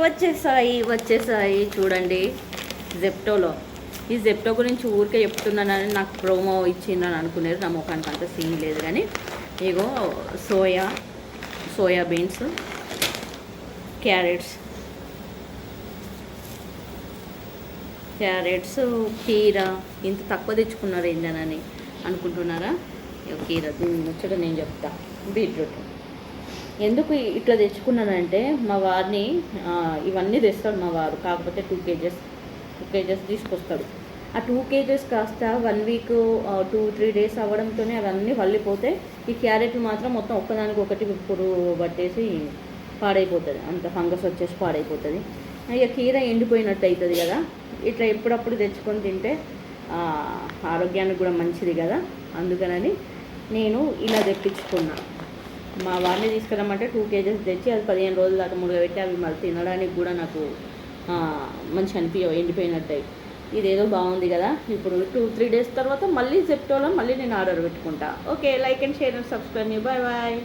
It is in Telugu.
వచ్చేసాయి చూడండి జెప్టోలో. ఈ జెప్టో గురించి ఊరికే చెప్తున్నానని నాకు ప్రోమో ఇచ్చిందని అనుకునేది, నా ముఖానికి అంత సీన్ లేదు. కానీ ఇగో సోయా బీన్స్, క్యారెట్స్, కీర ఇంత తక్కువ తెచ్చుకున్నారు ఏంటనని అనుకుంటున్నారా? కీర దీని ముచ్చట నేను చెప్తా. బీట్రూట్ ఎందుకు ఇట్లా తెచ్చుకున్నానంటే, మా వారిని ఇవన్నీ తెస్తాడు మా వారు, కాకపోతే 2 కేజెస్ తీసుకొస్తాడు. ఆ 2 కేజెస్ కాస్త 1 వీక్ 2-3 డేస్ అవ్వడంతోనే అవన్నీ వల్లిపోతే, ఈ క్యారెట్ మాత్రం మొత్తం ఒక్కదానికి ఒకటి పురుగు పట్టేసి పాడైపోతుంది, అంత ఫంగస్ వచ్చేసి పాడైపోతుంది. ఇక కీర ఎండిపోయినట్టు అవుతుంది కదా. ఇట్లా ఎప్పుడప్పుడు తెచ్చుకొని తింటే ఆరోగ్యానికి కూడా మంచిది కదా. అందుకనని నేను ఇలా తెప్పించుకున్నా. మా వారిని తీసుకురమ్మంటే 2 కేజెస్ తెచ్చి అది 15 రోజుల దాకా మురగబెట్టి అవి మళ్ళీ తినడానికి కూడా నాకు మంచి అనిపించవు, ఎండిపోయినట్టు. ఇదేదో బాగుంది కదా. ఇప్పుడు 2-3 డేస్ తర్వాత మళ్ళీ జెప్టోలో మళ్ళీ నేను ఆర్డర్ పెట్టుకుంటా. Okay, like and share and subscribe. Bye bye.